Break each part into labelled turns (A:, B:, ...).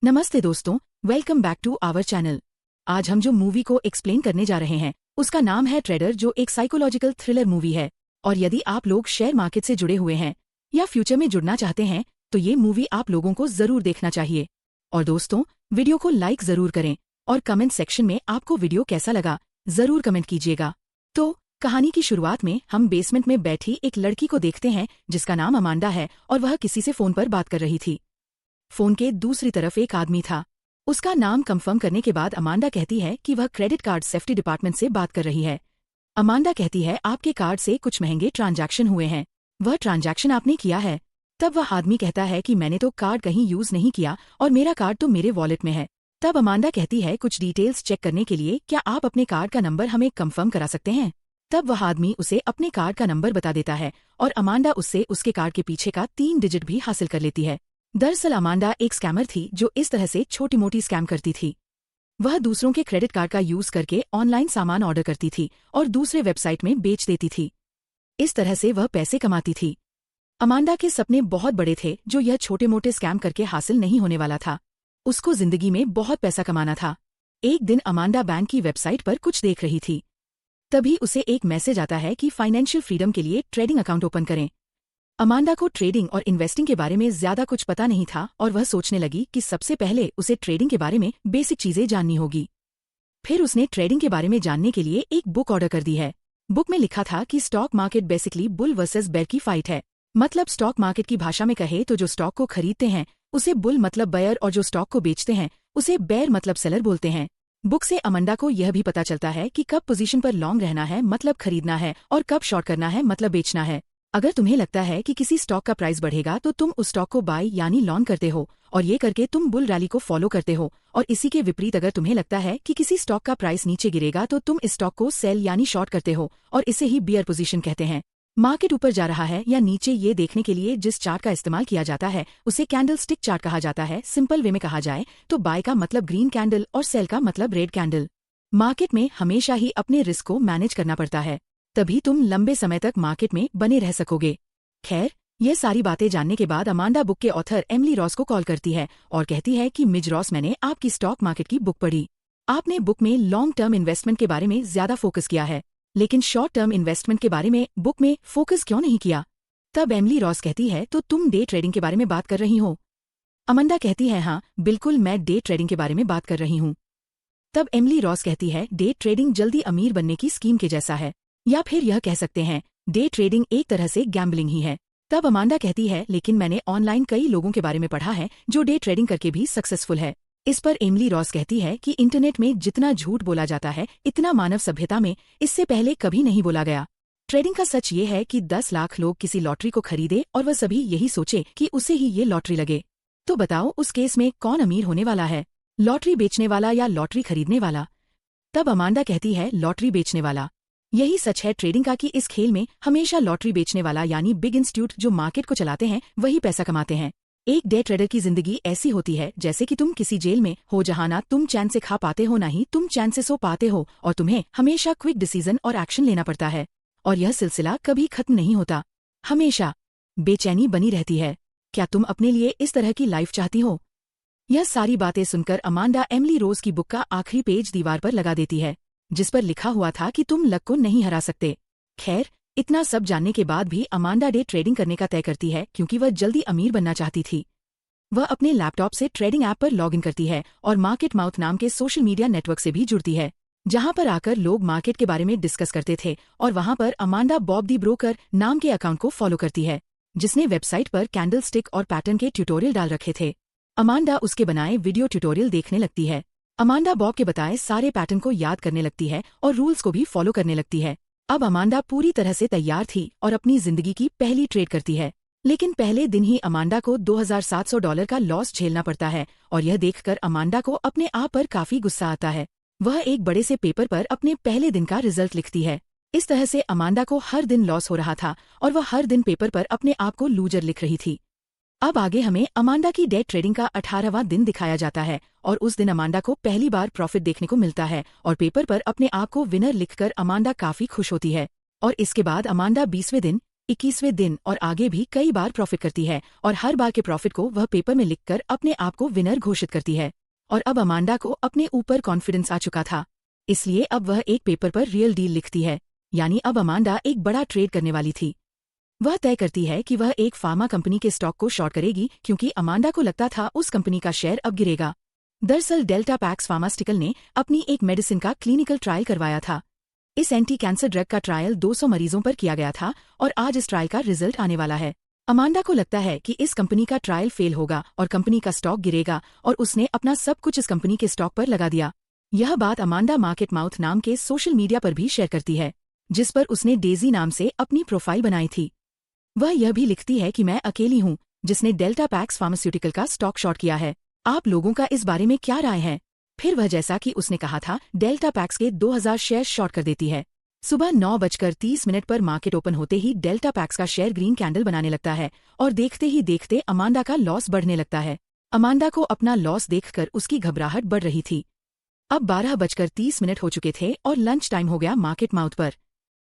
A: नमस्ते दोस्तों, welcome back to our channel. आज हम जो मूवी को एक्सप्लेन करने जा रहे हैं उसका नाम है ट्रेडर, जो एक साइकोलॉजिकल थ्रिलर मूवी है। और यदि आप लोग शेयर मार्केट से जुड़े हुए हैं या फ्यूचर में जुड़ना चाहते हैं तो ये मूवी आप लोगों को जरूर देखना चाहिए। और दोस्तों, वीडियो को लाइक जरूर करें और कमेंट सेक्शन में आपको वीडियो कैसा लगा जरूर कमेंट कीजिएगा। तो कहानी की शुरुआत में हम बेसमेंट में बैठी एक लड़की को देखते हैं जिसका नाम अमांडा है और वह किसी से फोन पर बात कर रही थी। फोन के दूसरी तरफ एक आदमी था। उसका नाम कंफर्म करने के बाद अमांडा कहती है कि वह क्रेडिट कार्ड सेफ्टी डिपार्टमेंट से बात कर रही है। अमांडा कहती है, आपके कार्ड से कुछ महंगे ट्रांजैक्शन हुए हैं, वह ट्रांजैक्शन आपने किया है? तब वह आदमी कहता है कि मैंने तो कार्ड कहीं यूज नहीं किया और मेरा कार्ड तो मेरे वॉलेट में है। तब अमांडा कहती है, कुछ डिटेल्स चेक करने के लिए क्या आप अपने कार्ड का नंबर हमें कंफर्म करा सकते हैं? तब वह आदमी उसे अपने कार्ड का नंबर बता देता है और अमांडा उससे उसके कार्ड के पीछे का 3 डिजिट भी हासिल कर लेती है। दरअसल अमांडा एक स्कैमर थी जो इस तरह से छोटी मोटी स्कैम करती थी। वह दूसरों के क्रेडिट कार्ड का यूज करके ऑनलाइन सामान ऑर्डर करती थी और दूसरे वेबसाइट में बेच देती थी। इस तरह से वह पैसे कमाती थी। अमांडा के सपने बहुत बड़े थे जो यह छोटे मोटे स्कैम करके हासिल नहीं होने वाला था। उसको जिंदगी में बहुत पैसा कमाना था। एक दिन अमांडा बैंक की वेबसाइट पर कुछ देख रही थी। तभी उसे एक मैसेज आता है कि फाइनेंशियल फ्रीडम के लिए ट्रेडिंग अकाउंट ओपन करें। अमांडा को ट्रेडिंग और इन्वेस्टिंग के बारे में ज्यादा कुछ पता नहीं था और वह सोचने लगी कि सबसे पहले उसे ट्रेडिंग के बारे में बेसिक चीजें जाननी होगी। फिर उसने ट्रेडिंग के बारे में जानने के लिए एक बुक ऑर्डर कर दी है। बुक में लिखा था कि stock market basically bull versus bear की फाइट है। मतलब स्टॉक मार्केट की भाषा में कहे तो जो स्टॉक को खरीदते हैं उसे बुल मतलब बायर और जो स्टॉक को बेचते हैं उसे बेयर मतलब सेलर बोलते हैं। बुक से अमांडा को यह भी पता चलता है कि कब पोजीशन पर लॉन्ग रहना है मतलब खरीदना है और कब शॉर्ट करना है मतलब बेचना है। अगर तुम्हें लगता है कि किसी स्टॉक का प्राइस बढ़ेगा तो तुम उस स्टॉक को बाय यानी लॉन्ग करते हो और ये करके तुम बुल रैली को फॉलो करते हो। और इसी के विपरीत अगर तुम्हें लगता है कि किसी स्टॉक का प्राइस नीचे गिरेगा तो तुम इस स्टॉक को सेल यानी शॉर्ट करते हो और इसे ही बियर पोजीशन कहते हैं। मार्केट ऊपर जा रहा है या नीचे ये देखने के लिए जिस चार्ट का इस्तेमाल किया जाता है उसे कैंडल स्टिक चार्ट कहा जाता है। सिंपल वे में कहा जाए तो बाय का मतलब ग्रीन कैंडल और सेल का मतलब रेड कैंडल। मार्केट में हमेशा ही अपने रिस्क को मैनेज करना पड़ता है, तभी तुम लंबे समय तक मार्केट में बने रह सकोगे। खैर, ये सारी बातें जानने के बाद अमांडा बुक के ऑथर एमिली रॉस को कॉल करती है और कहती है कि मिज रॉस, मैंने आपकी स्टॉक मार्केट की बुक पढ़ी। आपने बुक में लॉन्ग टर्म इन्वेस्टमेंट के बारे में ज्यादा फोकस किया है, लेकिन शॉर्ट टर्म इन्वेस्टमेंट के बारे में बुक में फोकस क्यों नहीं किया? तब एमिली रॉस कहती है, तो तुम डे ट्रेडिंग के बारे में बात कर रही हो? अमांडा कहती है, हाँ बिल्कुल, मैं डे ट्रेडिंग के बारे में बात कर रही हूँ। तब एमिली रॉस कहती है, डे ट्रेडिंग जल्दी अमीर बनने की स्कीम के जैसा है, या फिर यह कह सकते हैं डे ट्रेडिंग एक तरह से गैम्बलिंग ही है। तब अमांडा कहती है, लेकिन मैंने ऑनलाइन कई लोगों के बारे में पढ़ा है जो डे ट्रेडिंग करके भी सक्सेसफुल है। इस पर एमिली रॉस कहती है कि इंटरनेट में जितना झूठ बोला जाता है इतना मानव सभ्यता में इससे पहले कभी नहीं बोला गया। ट्रेडिंग का सच ये है कि 10 लाख लोग किसी लॉटरी को खरीदे और वह सभी यही सोचे कि उसे ही ये लॉटरी लगे। तो बताओ उस केस में कौन अमीर होने वाला है, लॉटरी बेचने वाला या लॉटरी खरीदने वाला? तब अमांडा कहती है, लॉटरी बेचने वाला। यही सच है ट्रेडिंग का कि इस खेल में हमेशा लॉटरी बेचने वाला यानी बिग इंस्टीट्यूट जो मार्केट को चलाते हैं वही पैसा कमाते हैं। एक डे ट्रेडर की जिंदगी ऐसी होती है जैसे कि तुम किसी जेल में हो जहां ना तुम चैन से खा पाते हो ना ही तुम चैन से सो पाते हो और तुम्हें हमेशा क्विक डिसीजन और एक्शन लेना पड़ता है। और यह सिलसिला कभी खत्म नहीं होता, हमेशा बेचैनी बनी रहती है। क्या तुम अपने लिए इस तरह की लाइफ चाहती हो? यह सारी बातें सुनकर अमांडा एमिली रोज की बुक का आखिरी पेज दीवार पर लगा देती है जिस पर लिखा हुआ था कि तुम लक को नहीं हरा सकते। खैर, इतना सब जानने के बाद भी अमांडा डे ट्रेडिंग करने का तय करती है क्योंकि वह जल्दी अमीर बनना चाहती थी। वह अपने लैपटॉप से ट्रेडिंग ऐप पर लॉगिन करती है और मार्केट माउथ नाम के सोशल मीडिया नेटवर्क से भी जुड़ती है जहां पर आकर लोग मार्केट के बारे में डिस्कस करते थे। और वहां पर अमांडा बॉब दी ब्रोकर नाम के अकाउंट को फॉलो करती है जिसने वेबसाइट पर कैंडल स्टिक और पैटर्न के ट्यूटोरियल डाल रखे थे। अमांडा उसके बनाए वीडियो ट्यूटोरियल देखने लगती है। अमांडा बॉब के बताए सारे पैटर्न को याद करने लगती है और रूल्स को भी फॉलो करने लगती है। अब अमांडा पूरी तरह से तैयार थी और अपनी जिंदगी की पहली ट्रेड करती है। लेकिन पहले दिन ही अमांडा को $2700 का लॉस झेलना पड़ता है और यह देखकर अमांडा को अपने आप पर काफी गुस्सा आता है। वह एक बड़े से पेपर पर अपने पहले दिन का रिजल्ट लिखती है। इस तरह से अमांडा को हर दिन लॉस हो रहा था और वह हर दिन पेपर पर अपने आप को लूजर लिख रही थी। अब आगे हमें अमांडा की डे ट्रेडिंग का 18वां दिन दिखाया जाता है और उस दिन अमांडा को पहली बार प्रॉफिट देखने को मिलता है और पेपर पर अपने आप को विनर लिखकर अमांडा काफी खुश होती है। और इसके बाद अमांडा 20वें दिन 21वें दिन और आगे भी कई बार प्रॉफिट करती है और हर बार के प्रॉफिट को वह पेपर में लिखकर अपने आप को विनर घोषित करती है। और अब अमांडा को अपने ऊपर कॉन्फिडेंस आ चुका था, इसलिए अब वह एक पेपर पर रियल डील लिखती है। यानी अब अमांडा एक बड़ा ट्रेड करने वाली थी। वह तय करती है कि वह एक फार्मा कंपनी के स्टॉक को शॉर्ट करेगी क्योंकि अमांडा को लगता था उस कंपनी का शेयर अब गिरेगा। दरअसल डेल्टा पैक्स फार्मास्यूटिकल ने अपनी एक मेडिसिन का क्लिनिकल ट्रायल करवाया था। इस एंटी कैंसर ड्रग का ट्रायल 200 मरीजों पर किया गया था और आज इस ट्रायल का रिजल्ट आने वाला है। अमांडा को लगता है कि इस कंपनी का ट्रायल फेल होगा और कंपनी का स्टॉक गिरेगा और उसने अपना सब कुछ इस कंपनी के स्टॉक पर लगा दिया। यह बात अमांडा मार्केट माउथ नाम के सोशल मीडिया पर भी शेयर करती है, जिस पर उसने डेजी नाम से अपनी प्रोफाइल बनाई थी। वह यह भी लिखती है कि मैं अकेली हूँ जिसने डेल्टा पैक्स फार्मास्यूटिकल का स्टॉक शॉर्ट किया है। आप लोगों का इस बारे में क्या राय है? फिर वह जैसा कि उसने कहा था डेल्टा पैक्स के 2000 शेयर शॉर्ट कर देती है। सुबह 9:30 पर मार्केट ओपन होते ही डेल्टा पैक्स का शेयर ग्रीन कैंडल बनाने लगता है और देखते ही देखते अमांडा का लॉस बढ़ने लगता है। अमांडा को अपना लॉस देखकर उसकी घबराहट बढ़ रही थी। अब 12:30 हो चुके थे और लंच टाइम हो गया मार्केट माउथ पर।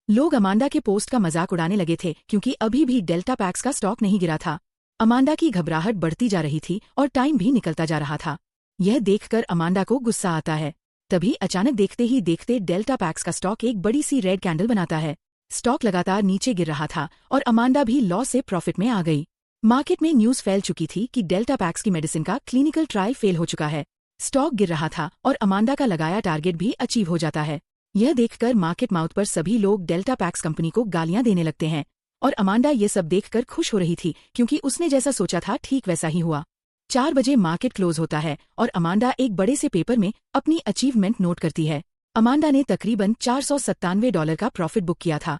A: लोग अमांडा के पोस्ट का मजाक उड़ाने लगे थे क्योंकि अभी भी डेल्टा पैक्स का स्टॉक नहीं गिरा था। अमांडा की घबराहट बढ़ती जा रही थी और टाइम भी निकलता जा रहा था। यह देखकर अमांडा को गुस्सा आता है। तभी अचानक देखते ही देखते डेल्टा पैक्स का स्टॉक एक बड़ी सी रेड कैंडल बनाता है। स्टॉक लगातार नीचे गिर रहा था और अमांडा भी लॉस से प्रॉफिट में आ गई। मार्केट में न्यूज फैल चुकी थी कि डेल्टा पैक्स की मेडिसिन का क्लिनिकल ट्रायल फेल हो चुका है। स्टॉक गिर रहा था और अमांडा का लगाया टारगेट भी अचीव हो जाता है। यह देखकर मार्केट माउथ पर सभी लोग डेल्टा पैक्स कंपनी को गालियां देने लगते हैं और अमांडा ये सब देखकर खुश हो रही थी क्योंकि उसने जैसा सोचा था ठीक वैसा ही हुआ। 4 बजे मार्केट क्लोज होता है और अमांडा एक बड़े से पेपर में अपनी अचीवमेंट नोट करती है। अमांडा ने तकरीबन $497 का प्रॉफिट बुक किया था।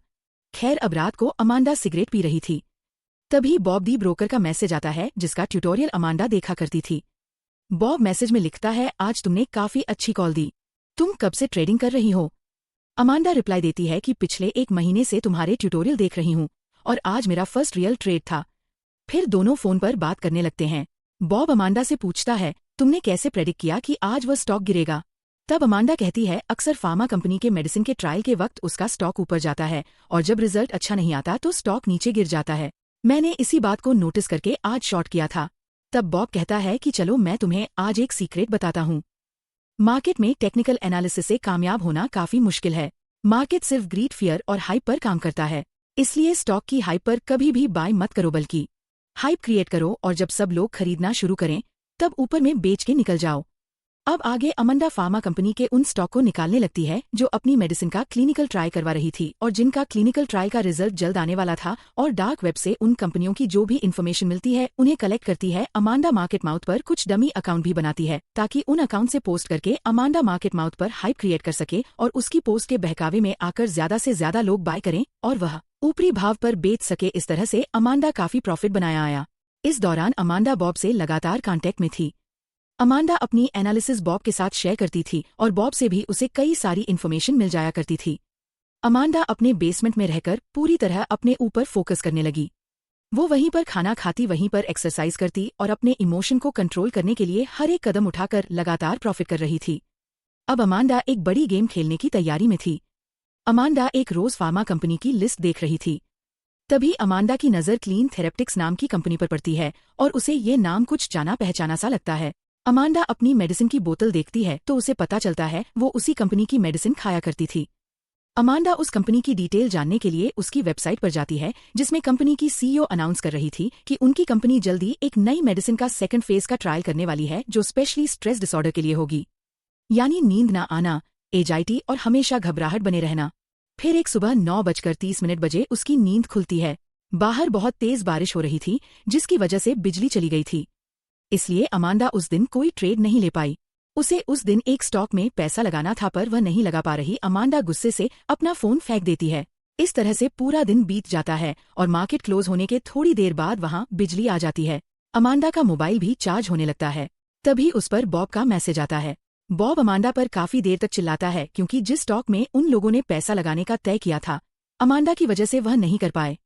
A: खैर अब रात को अमांडा सिगरेट पी रही थी। तभी बॉब दी ब्रोकर का मैसेज आता है जिसका ट्यूटोरियल अमांडा देखा करती थी। बॉब मैसेज में लिखता है, आज तुमने काफी अच्छी कॉल दी। तुम कब से ट्रेडिंग कर रही हो? अमांडा रिप्लाई देती है कि पिछले 1 महीने से तुम्हारे ट्यूटोरियल देख रही हूँ और आज मेरा फर्स्ट रियल ट्रेड था। फिर दोनों फोन पर बात करने लगते हैं। बॉब अमांडा से पूछता है, तुमने कैसे प्रेडिक्ट किया कि आज वह स्टॉक गिरेगा? तब अमांडा कहती है, अक्सर फार्मा कंपनी के मेडिसिन के ट्रायल के वक्त उसका स्टॉक ऊपर जाता है और जब रिजल्ट अच्छा नहीं आता तो स्टॉक नीचे गिर जाता है। मैंने इसी बात को नोटिस करके आज शॉर्ट किया था। तब बॉब कहता है कि चलो मैं तुम्हें आज एक सीक्रेट बताता हूँ। मार्केट में टेक्निकल एनालिसिस से कामयाब होना काफी मुश्किल है। मार्केट सिर्फ ग्रीड, फियर और हाइप पर काम करता है। इसलिए स्टॉक की हाइप पर कभी भी बाय मत करो, बल्कि हाइप क्रिएट करो और जब सब लोग खरीदना शुरू करें तब ऊपर में बेच के निकल जाओ। अब आगे अमांडा फार्मा कंपनी के उन स्टॉक को निकालने लगती है जो अपनी मेडिसिन का क्लिनिकल ट्रायल करवा रही थी और जिनका क्लिनिकल ट्रायल का रिजल्ट जल्द आने वाला था, और डार्क वेब से उन कंपनियों की जो भी इन्फॉर्मेशन मिलती है उन्हें कलेक्ट करती है। अमांडा मार्केट माउथ पर कुछ डमी अकाउंट भी बनाती है ताकि उन अकाउंट से पोस्ट करके अमांडा मार्केट माउथ पर हाइप क्रिएट कर सके और उसकी पोस्ट के बहकावे में आकर ज्यादा से ज्यादा लोग बाय करें और वह ऊपरी भाव पर बेच सके। इस तरह से अमांडा काफी प्रॉफिट बनाया आया। इस दौरान अमांडा बॉब से लगातार कांटेक्ट में थी। अमांडा अपनी एनालिसिस बॉब के साथ शेयर करती थी और बॉब से भी उसे कई सारी इन्फॉर्मेशन मिल जाया करती थी। अमांडा अपने बेसमेंट में रहकर पूरी तरह अपने ऊपर फोकस करने लगी। वो वहीं पर खाना खाती, वहीं पर एक्सरसाइज करती और अपने इमोशन को कंट्रोल करने के लिए हर एक कदम उठाकर लगातार प्रॉफिट कर रही थी। अब अमांडा एक बड़ी गेम खेलने की तैयारी में थी। अमांडा एक रोज फार्मा कंपनी की लिस्ट देख रही थी। तभी अमांडा की नजर क्लीन थेरेप्टिक्स नाम की कंपनी पर पड़ती है और उसे ये नाम कुछ जाना पहचाना सा लगता है। अमांडा अपनी मेडिसिन की बोतल देखती है तो उसे पता चलता है वो उसी कंपनी की मेडिसिन खाया करती थी। अमांडा उस कंपनी की डिटेल जानने के लिए उसकी वेबसाइट पर जाती है जिसमें कंपनी की सीईओ अनाउंस कर रही थी कि उनकी कंपनी जल्दी एक नई मेडिसिन का सेकंड फेज का ट्रायल करने वाली है जो स्पेशली स्ट्रेस डिसऑर्डर के लिए होगी, यानी नींद ना आना, एजाइटी और हमेशा घबराहट बने रहना। फिर एक सुबह 9:30 उसकी नींद खुलती है। बाहर बहुत तेज बारिश हो रही थी जिसकी वजह से बिजली चली गई थी, इसलिए अमांडा उस दिन कोई ट्रेड नहीं ले पाई। उसे उस दिन एक स्टॉक में पैसा लगाना था पर वह नहीं लगा पा रही। अमांडा गुस्से से अपना फोन फेंक देती है। इस तरह से पूरा दिन बीत जाता है और मार्केट क्लोज होने के थोड़ी देर बाद वहां बिजली आ जाती है। अमांडा का मोबाइल भी चार्ज होने लगता है। तभी उस पर बॉब का मैसेज आता है। बॉब अमांडा पर काफी देर तक चिल्लाता है क्योंकि जिस स्टॉक में उन लोगों ने पैसा लगाने का तय किया था, अमांडा की वजह से वह नहीं कर पाए।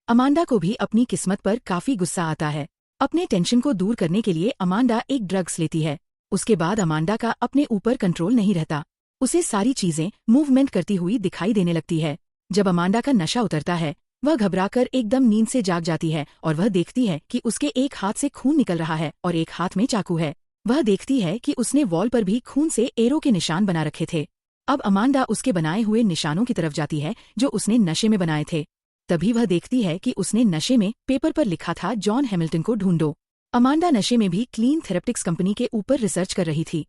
A: अमांडा को भी अपनी किस्मत पर काफी गुस्सा आता है। अपने टेंशन को दूर करने के लिए अमांडा एक ड्रग्स लेती है। उसके बाद अमांडा का अपने ऊपर कंट्रोल नहीं रहता। उसे सारी चीजें मूवमेंट करती हुई दिखाई देने लगती है। जब अमांडा का नशा उतरता है वह घबराकर एकदम नींद से जाग जाती है और वह देखती है कि उसके एक हाथ से खून निकल रहा है और एक हाथ में चाकू है। वह देखती है कि उसने वॉल पर भी खून से एरो के निशान बना रखे थे। अब अमांडा उसके बनाए हुए निशानों की तरफ जाती है जो उसने नशे में बनाए थे। तभी वह देखती है कि उसने नशे में पेपर पर लिखा था, जॉन हैमिल्टन को ढूंढो। अमांडा नशे में भी क्लीन थेरेप्टिक्स कंपनी के ऊपर रिसर्च कर रही थी।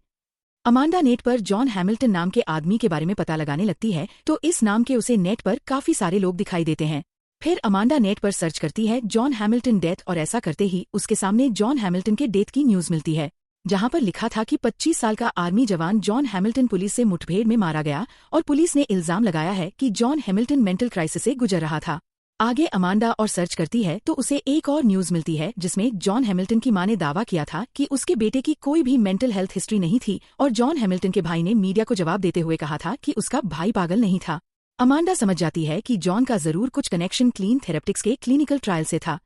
A: अमांडा नेट पर जॉन हैमिल्टन नाम के आदमी के बारे में पता लगाने लगती है तो इस नाम के उसे नेट पर काफी सारे लोग दिखाई देते हैं। फिर अमांडा नेट पर सर्च करती है जॉन हैमिल्टन डेथ और ऐसा करते ही उसके सामने जॉन हैमिल्टन के डेथ की न्यूज मिलती है, जहां पर लिखा था कि 25 साल का आर्मी जवान जॉन हैमिल्टन पुलिस से मुठभेड़ में मारा गया और पुलिस ने इल्जाम लगाया है कि जॉन हैमिल्टन मेंटल क्राइसिस से गुजर रहा था। आगे अमांडा और सर्च करती है तो उसे एक और न्यूज मिलती है जिसमें जॉन हैमिल्टन की मां ने दावा किया था कि उसके बेटे की कोई भी मेंटल हेल्थ हिस्ट्री नहीं थी और जॉन हैमिल्टन के भाई ने मीडिया को जवाब देते हुए कहा था कि उसका भाई पागल नहीं था। अमांडा समझ जाती है कि जॉन का जरूर कुछ कनेक्शन क्लीन थेरेप्टिक्स के क्लिनिकल ट्रायल से था,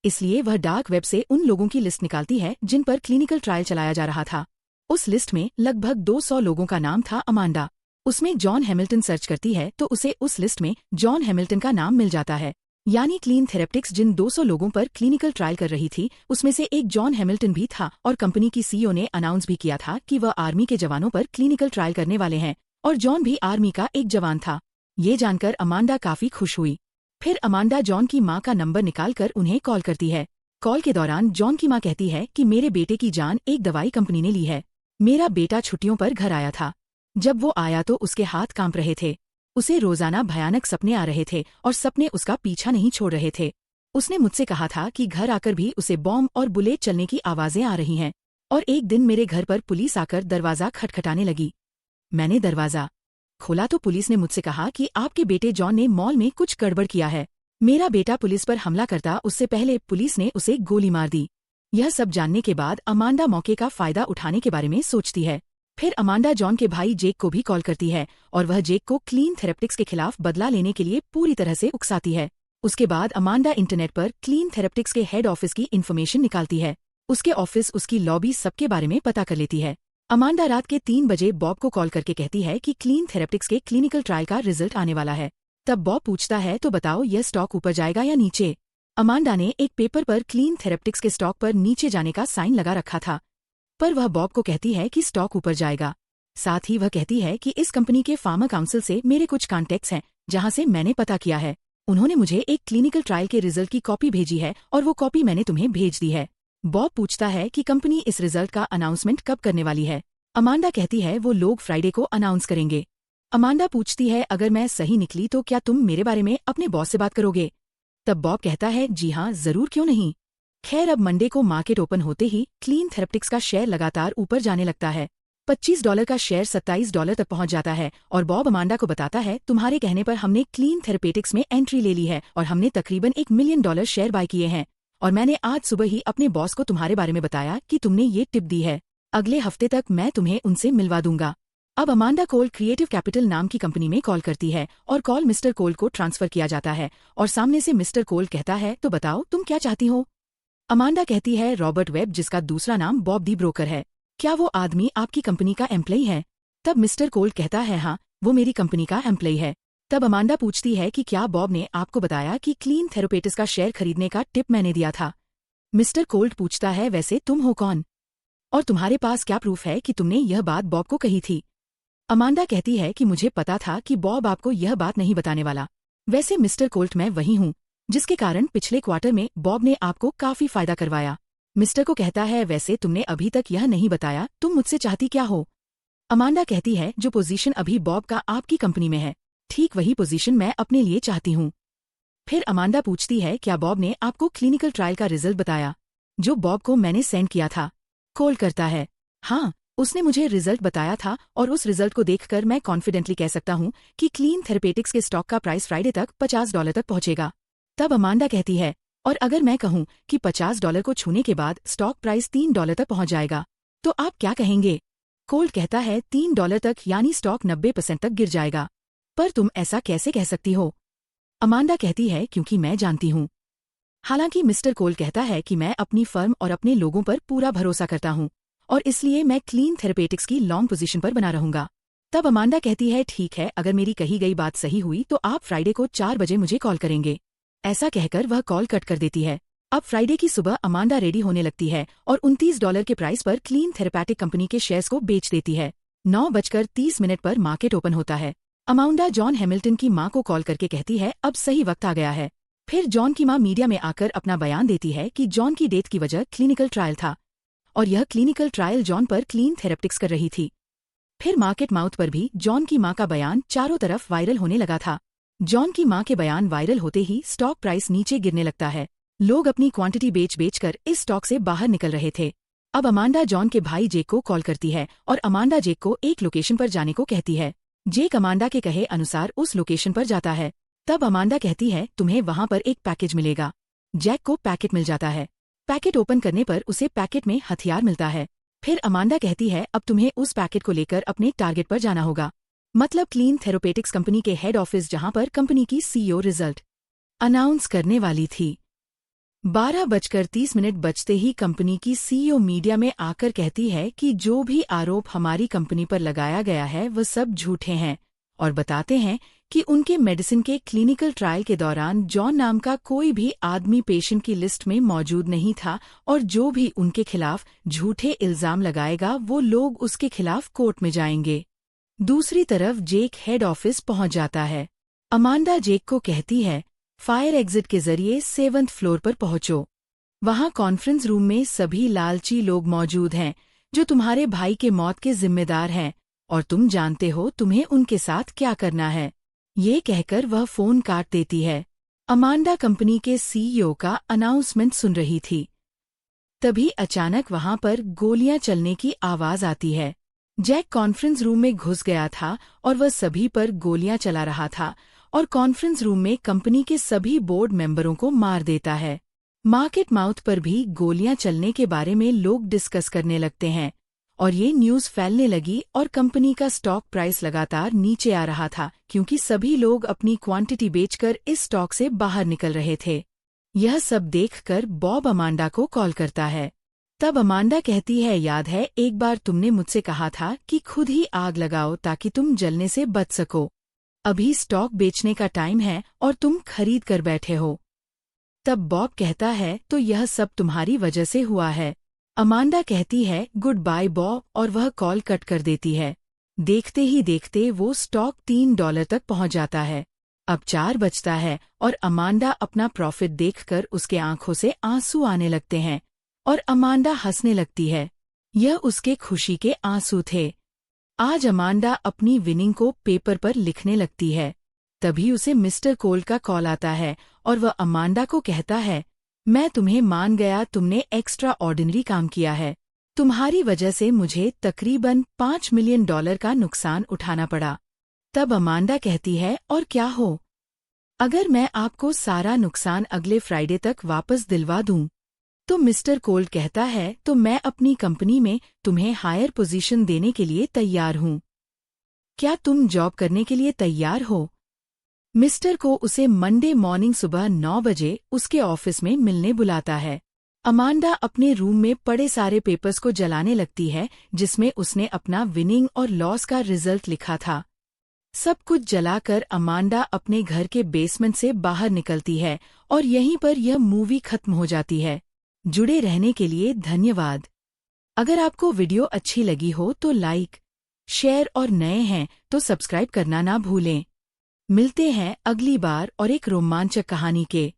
A: इसलिए वह डार्क वेब से उन लोगों की लिस्ट निकालती है जिन पर क्लिनिकल ट्रायल चलाया जा रहा था। उस लिस्ट में लगभग 200 लोगों का नाम था। अमांडा उसमें जॉन हैमिल्टन सर्च करती है तो उसे उस लिस्ट में जॉन हैमिल्टन का नाम मिल जाता है, यानी क्लीन थेरेप्टिक्स जिन 200 लोगों पर क्लिनिकल ट्रायल कर रही थी उसमें से एक जॉन हैमिल्टन भी था और कंपनी की सीईओ ने अनाउंस भी किया था कि वह आर्मी के जवानों पर क्लिनिकल ट्रायल करने वाले हैं और जॉन भी आर्मी का एक जवान था। ये जानकर अमांडा काफी खुश हुई। फिर अमांडा जॉन की मां का नंबर निकालकर उन्हें कॉल करती है। कॉल के दौरान जॉन की मां कहती है कि मेरे बेटे की जान एक दवाई कंपनी ने ली है। मेरा बेटा छुट्टियों पर घर आया था। जब वो आया तो उसके हाथ कांप रहे थे। उसे रोजाना भयानक सपने आ रहे थे और सपने उसका पीछा नहीं छोड़ रहे थे। उसने मुझसे कहा था कि घर आकर भी उसे बॉम्ब और बुलेट चलने की आवाजें आ रही हैं और एक दिन मेरे घर पर पुलिस आकर दरवाजा खटखटाने लगी। मैंने दरवाजा खोला तो पुलिस ने मुझसे कहा कि आपके बेटे जॉन ने मॉल में कुछ गड़बड़ किया है। मेरा बेटा पुलिस पर हमला करता उससे पहले पुलिस ने उसे गोली मार दी। यह सब जानने के बाद अमांडा मौके का फायदा उठाने के बारे में सोचती है। फिर अमांडा जॉन के भाई जेक को भी कॉल करती है और वह जेक को क्लीन थेरेप्टिक्स के खिलाफ बदला लेने के लिए पूरी तरह से उकसाती है। उसके बाद अमांडा इंटरनेट पर क्लीन थेरेप्टिक्स के हेड ऑफिस की इन्फॉर्मेशन निकालती है। उसके ऑफिस, उसकी लॉबी, सबके बारे में पता कर लेती है। अमांडा रात के 3 बजे बॉब को कॉल करके कहती है कि क्लीन थेरेप्टिक्स के क्लिनिकल ट्रायल का रिजल्ट आने वाला है। तब बॉब पूछता है तो बताओ यह स्टॉक ऊपर जाएगा या नीचे। अमांडा ने एक पेपर पर क्लीन थेरेप्टिक्स के स्टॉक पर नीचे जाने का साइन लगा रखा था, पर वह बॉब को कहती है कि स्टॉक ऊपर जाएगा। साथ ही वह कहती है कि इस कंपनी के फार्मा काउंसिल से मेरे कुछ कॉन्टेक्ट्स हैं जहां से मैंने पता किया है। उन्होंने मुझे एक क्लिनिकल ट्रायल के रिजल्ट की कॉपी भेजी है और वो कॉपी मैंने तुम्हें भेज दी है। बॉब पूछता है कि कंपनी इस रिजल्ट का अनाउंसमेंट कब करने वाली है। अमांडा कहती है वो लोग फ्राइडे को अनाउंस करेंगे। अमांडा पूछती है अगर मैं सही निकली तो क्या तुम मेरे बारे में अपने बॉस से बात करोगे। तब बॉब कहता है जी हाँ, जरूर, क्यों नहीं। खैर, अब मंडे को मार्केट ओपन होते ही क्लीन थेरेप्टिक्स का शेयर लगातार ऊपर जाने लगता है। $25 का शेयर $27 तक पहुंच जाता है और बॉब अमांडा को बताता है तुम्हारे कहने पर हमने क्लीन थेरेपेटिक्स में एंट्री ले ली है और हमने तकरीबन $1 मिलियन शेयर बाय किए हैं और मैंने आज सुबह ही अपने बॉस को तुम्हारे बारे में बताया कि तुमने ये टिप दी है। अगले हफ्ते तक मैं तुम्हें उनसे मिलवा दूंगा। अब अमांडा कोल क्रिएटिव कैपिटल नाम की कंपनी में कॉल करती है और कॉल मिस्टर कोल को ट्रांसफर किया जाता है और सामने से मिस्टर कोल कहता है तो बताओ तुम क्या चाहती हो। अमांडा कहती है रॉबर्ट वेब, जिसका दूसरा नाम बॉब दी ब्रोकर है, क्या वो आदमी आपकी कंपनी का एम्प्लॉई है। तब मिस्टर कोल कहता है हाँ, वो मेरी कंपनी का एम्प्लॉई है। तब अमांडा पूछती है कि क्या बॉब ने आपको बताया कि क्लीन थेरेपेटिक्स का शेयर खरीदने का टिप मैंने दिया था। मिस्टर कोल्ट पूछता है वैसे तुम हो कौन और तुम्हारे पास क्या प्रूफ है कि तुमने यह बात बॉब को कही थी। अमांडा कहती है कि मुझे पता था कि बॉब आपको यह बात नहीं बताने वाला। वैसे मिस्टर कोल्ट, मैं वही हूँ जिसके कारण पिछले क्वार्टर में बॉब ने आपको काफी फायदा करवाया। मिस्टर को कहता है वैसे तुमने अभी तक यह नहीं बताया तुम मुझसे चाहती क्या हो। अमांडा कहती है जो पोजीशन अभी बॉब का आपकी कंपनी में है, ठीक वही पोजीशन मैं अपने लिए चाहती हूँ। फिर अमांडा पूछती है क्या बॉब ने आपको क्लिनिकल ट्रायल का रिजल्ट बताया जो बॉब को मैंने सेंड किया था। कोल करता है हाँ, उसने मुझे रिजल्ट बताया था और उस रिजल्ट को देखकर मैं कॉन्फिडेंटली कह सकता हूँ कि क्लीन थेरेपेटिक्स के स्टॉक का प्राइस फ्राइडे तक $50 तक पहुंचेगा। तब अमांडा कहती है और अगर मैं कहूँ कि $50 को छूने के बाद स्टॉक प्राइस $3 तक पहुंच जाएगा तो आप क्या कहेंगे। कोल्ट कहता है $3 तक, यानी स्टॉक 90% तक गिर जाएगा। पर तुम ऐसा कैसे कह सकती हो। अमांडा कहती है क्योंकि मैं जानती हूँ। हालांकि मिस्टर कोल कहता है कि मैं अपनी फर्म और अपने लोगों पर पूरा भरोसा करता हूँ और इसलिए मैं क्लीन थेरेपेटिक्स की लॉन्ग पोजीशन पर बना रहूंगा। तब अमांडा कहती है ठीक है, अगर मेरी कही गई बात सही हुई तो आप फ्राइडे को 4 बजे मुझे कॉल करेंगे। ऐसा कहकर वह कॉल कट कर देती है। अब फ्राइडे की सुबह अमांडा रेडी होने लगती है और $29 के प्राइस पर क्लीन थेरेपैटिक कंपनी के शेयर्स को बेच देती है। 9:30 पर मार्केट ओपन होता है। अमांडा जॉन हैमिल्टन की मां को कॉल करके कहती है अब सही वक्त आ गया है। फिर जॉन की मां मीडिया में आकर अपना बयान देती है कि जॉन की डेथ की वजह क्लिनिकल ट्रायल था और यह क्लिनिकल ट्रायल जॉन पर क्लीन थेरेप्टिक्स कर रही थी। फिर मार्केट माउथ पर भी जॉन की मां का बयान चारों तरफ वायरल होने लगा था। जॉन की मां के बयान वायरल होते ही स्टॉक प्राइस नीचे गिरने लगता है। लोग अपनी क्वांटिटी बेच कर इस स्टॉक से बाहर निकल रहे थे। अब अमांडा जॉन के भाई जेक को कॉल करती है और अमांडा जेक को एक लोकेशन पर जाने को कहती है। जेक अमांडा के कहे अनुसार उस लोकेशन पर जाता है। तब अमांडा कहती है तुम्हें वहां पर एक पैकेज मिलेगा। जैक को पैकेट मिल जाता है। पैकेट ओपन करने पर उसे पैकेट में हथियार मिलता है। फिर अमांडा कहती है अब तुम्हें उस पैकेट को लेकर अपने टारगेट पर जाना होगा, मतलब क्लीन थेरेपेटिक्स कंपनी के हेड ऑफिस जहां पर कंपनी की सीईओ रिजल्ट अनाउंस करने वाली थी। 12:30 बजते ही कंपनी की सीईओ मीडिया में आकर कहती है कि जो भी आरोप हमारी कंपनी पर लगाया गया है वह सब झूठे हैं और बताते हैं कि उनके मेडिसिन के क्लिनिकल ट्रायल के दौरान जॉन नाम का कोई भी आदमी पेशेंट की लिस्ट में मौजूद नहीं था और जो भी उनके खिलाफ झूठे इल्जाम लगाएगा वो लोग उसके खिलाफ कोर्ट में जाएंगे। दूसरी तरफ जेक हेड ऑफिस पहुंच जाता है। अमांडा जेक को कहती है फायर एग्जिट के जरिए 7th फ्लोर पर पहुंचो। वहां कॉन्फ्रेंस रूम में सभी लालची लोग मौजूद हैं जो तुम्हारे भाई के मौत के जिम्मेदार हैं और तुम जानते हो तुम्हें उनके साथ क्या करना है। ये कहकर वह फोन काट देती है। अमांडा कंपनी के सीईओ का अनाउंसमेंट सुन रही थी। तभी अचानक वहां पर गोलियां चलने की आवाज आती है। जैक कॉन्फ्रेंस रूम में घुस गया था और वह सभी पर गोलियां चला रहा था और कॉन्फ्रेंस रूम में कंपनी के सभी बोर्ड मेंबरों को मार देता है। मार्केट माउथ पर भी गोलियां चलने के बारे में लोग डिस्कस करने लगते हैं और ये न्यूज़ फैलने लगी और कंपनी का स्टॉक प्राइस लगातार नीचे आ रहा था क्योंकि सभी लोग अपनी क्वांटिटी बेचकर इस स्टॉक से बाहर निकल रहे थे। यह सब देखकर बॉब अमांडा को कॉल करता है। तब अमांडा कहती है याद है एक बार तुमने मुझसे कहा था कि खुद ही आग लगाओ ताकि तुम जलने से बच सको। अभी स्टॉक बेचने का टाइम है और तुम खरीद कर बैठे हो। तब बॉब कहता है तो यह सब तुम्हारी वजह से हुआ है। अमांडा कहती है गुड बाय बॉब और वह कॉल कट कर देती है। देखते ही देखते वो स्टॉक $3 तक पहुंच जाता है। अब 4 बजता है और अमांडा अपना प्रॉफिट देखकर उसके आंखों से आंसू आने लगते हैं और अमांडा हंसने लगती है। यह उसके खुशी के आंसू थे। आज अमांडा अपनी विनिंग को पेपर पर लिखने लगती है। तभी उसे मिस्टर कोल का कॉल आता है और वह अमांडा को कहता है मैं तुम्हें मान गया, तुमने एक्स्ट्रा ऑर्डिनरी काम किया है। तुम्हारी वजह से मुझे तकरीबन $5 मिलियन का नुकसान उठाना पड़ा। तब अमांडा कहती है और क्या हो अगर मैं आपको सारा नुकसान अगले फ्राइडे तक वापस दिलवा दूं? तो मिस्टर कोल कहता है तो मैं अपनी कंपनी में तुम्हें हायर पोजीशन देने के लिए तैयार हूं। क्या तुम जॉब करने के लिए तैयार हो? मिस्टर को उसे मंडे मॉर्निंग सुबह 9 बजे उसके ऑफिस में मिलने बुलाता है। अमांडा अपने रूम में पड़े सारे पेपर्स को जलाने लगती है जिसमें उसने अपना विनिंग और लॉस का रिजल्ट लिखा था। सब कुछ जलाकर अमांडा अपने घर के बेसमेंट से बाहर निकलती है और यहीं पर यह मूवी खत्म हो जाती है। जुड़े रहने के लिए धन्यवाद। अगर आपको वीडियो अच्छी लगी हो तो लाइक, शेयर और नए हैं तो सब्सक्राइब करना ना भूलें। मिलते हैं अगली बार और एक रोमांचक कहानी के